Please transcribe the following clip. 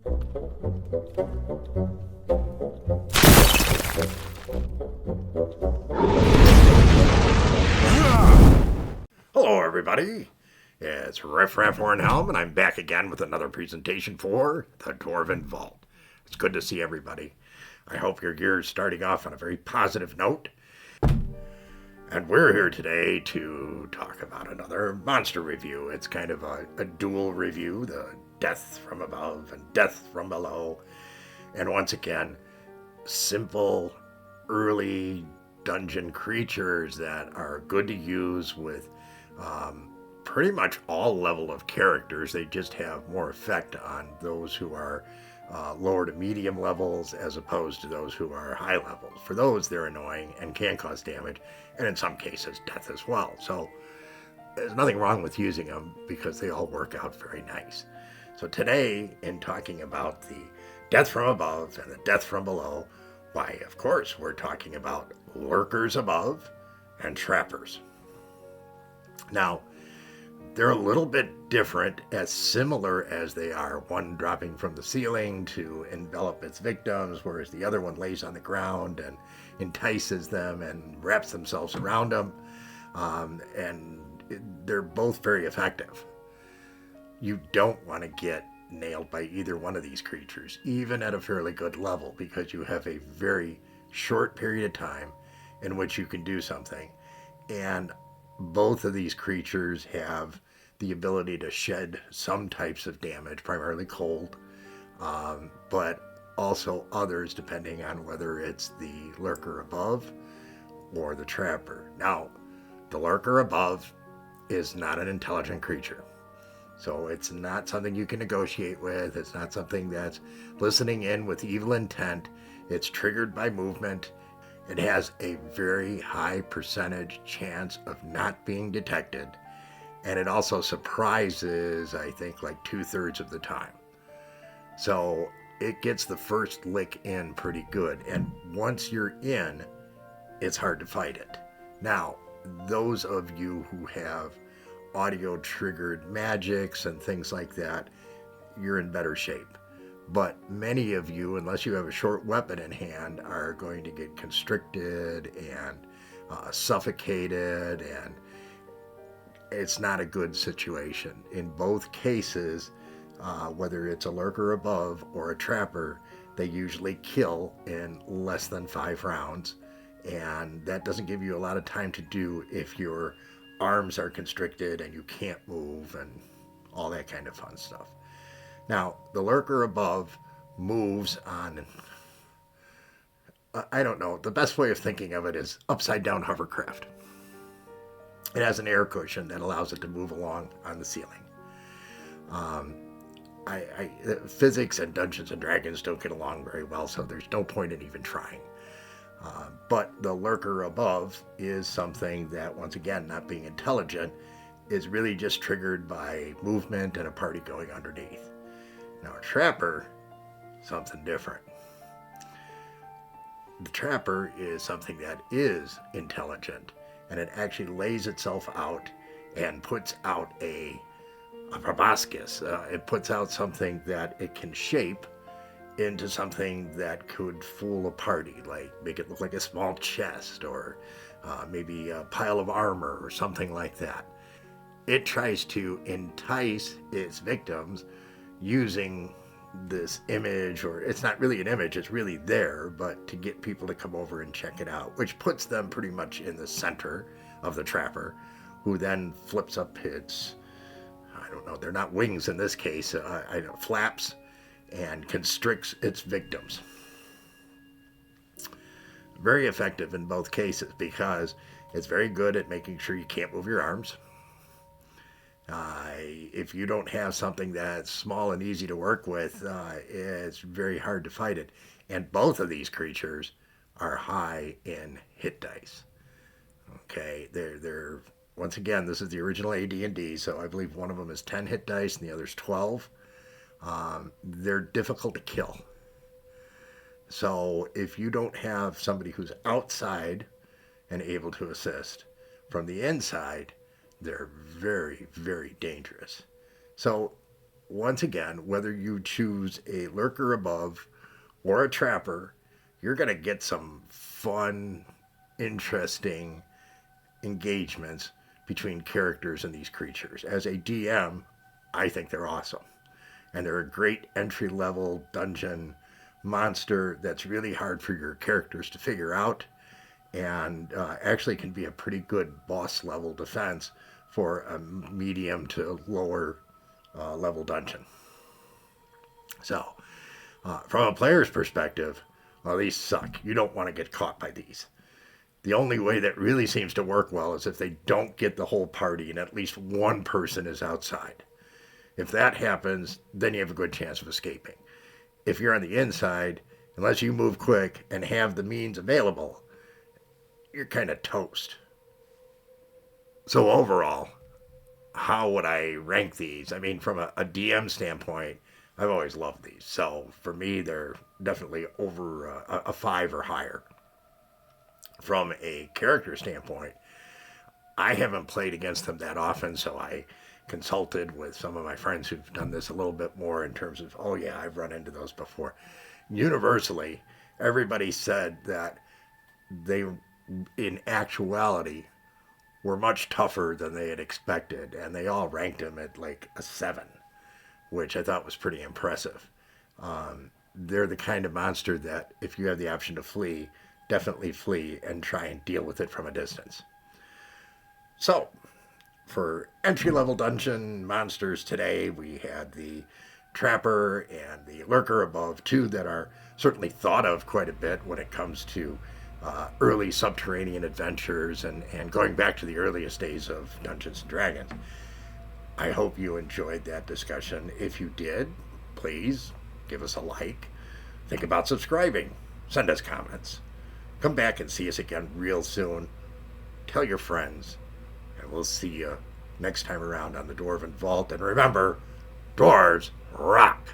Hello everybody, it's Hornhelm and I'm back again with another presentation for the Dwarven Vault. It's good to see everybody. I hope your year is starting off on a very positive note. And we're here today to talk about another monster review. It's kind of a dual review, the Death from Above and Death from Below. And once again, simple, early dungeon creatures that are good to use with pretty much all level of characters. They just have more effect on those who are lower to medium levels as opposed to those who are high levels. For those, they're annoying and can cause damage, and in some cases, death as well. So there's nothing wrong with using them because they all work out very nice. So today, in talking about the Death from Above and the Death from Below, why, of course, we're talking about Lurkers Above and Trappers. Now, they're a little bit different, as similar as they are, one dropping from the ceiling to envelop its victims, whereas the other one lays on the ground and entices them and wraps themselves around them. They're both very effective. You don't want to get nailed by either one of these creatures, even at a fairly good level, because you have a very short period of time in which you can do something. And both of these creatures have the ability to shed some types of damage, primarily cold, but also others depending on whether it's the Lurker Above or the Trapper. Now, the Lurker Above is not an intelligent creature. So it's not something you can negotiate with. It's not something that's listening in with evil intent. It's triggered by movement. It has a very high percentage chance of not being detected. And it also surprises, I think, like 2/3 of the time. So it gets the first lick in pretty good. And once you're in, it's hard to fight it. Now, those of you who have audio triggered magics and things like that, you're in better shape. But many of you, unless you have a short weapon in hand, are going to get constricted and suffocated, and it's not a good situation. In both cases, whether it's a Lurker Above or a Trapper, they usually kill in less than 5 rounds, and that doesn't give you a lot of time to do if your arms are constricted and you can't move and all that kind of fun stuff. Now, the Lurker Above moves on, I don't know, the best way of thinking of it is upside down hovercraft. It has an air cushion that allows it to move along on the ceiling. Physics and Dungeons and Dragons don't get along very well, so there's no point in even trying. But the Lurker Above is something that, once again, not being intelligent, is really just triggered by movement and a party going underneath. Now, a Trapper, something different. The Trapper is something that is intelligent, and it actually lays itself out and puts out a proboscis. It puts out something that it can shape into something that could fool a party, like make it look like a small chest or maybe a pile of armor or something like that. It tries to entice its victims using this image, or it's not really an image, it's really there, but to get people to come over and check it out, which puts them pretty much in the center of the Trapper, who then flips up its, I don't know, they're not wings in this case, flaps, and constricts its victims. Very effective in both cases because it's very good at making sure you can't move your arms. If you don't have something that's small and easy to work with, it's very hard to fight it. And both of these creatures are high in hit dice. Okay, they're once again, this is the original AD&D, so I believe one of them is 10 hit dice and the other's 12. They're difficult to kill. So if you don't have somebody who's outside and able to assist from the inside, they're very, very dangerous. So once again, whether you choose a lurker above or a trapper, you're going to get some fun, interesting engagements between characters and these creatures. As a DM, I think they're awesome. And they're a great entry level dungeon monster that's really hard for your characters to figure out, and actually can be a pretty good boss level defense for a medium to lower level dungeon. So, from a player's perspective, well, these suck. You don't want to get caught by these. The only way that really seems to work well is if they don't get the whole party and at least one person is outside. If that happens, then you have a good chance of escaping. If you're on the inside, unless you move quick and have the means available, you're kind of toast. So overall, how would I rank these? I mean, from a DM standpoint, I've always loved these. So for me, they're definitely over a 5 or higher. From a character standpoint, I haven't played against them that often, so I consulted with some of my friends who've done this a little bit more in terms of, oh yeah, I've run into those before. Universally, everybody said that they, in actuality, were much tougher than they had expected, and they all ranked him at like a 7, which I thought was pretty impressive. They're the kind of monster that if you have the option to flee, definitely flee and try and deal with it from a distance. So, for entry-level dungeon monsters today, we had the Trapper and the Lurker Above, two that are certainly thought of quite a bit when it comes to early subterranean adventures and going back to the earliest days of Dungeons & Dragons. I hope you enjoyed that discussion. If you did, please give us a like. Think about subscribing. Send us comments. Come back and see us again real soon. Tell your friends. And we'll see you next time around on the Dwarven Vault. And remember, dwarves rock!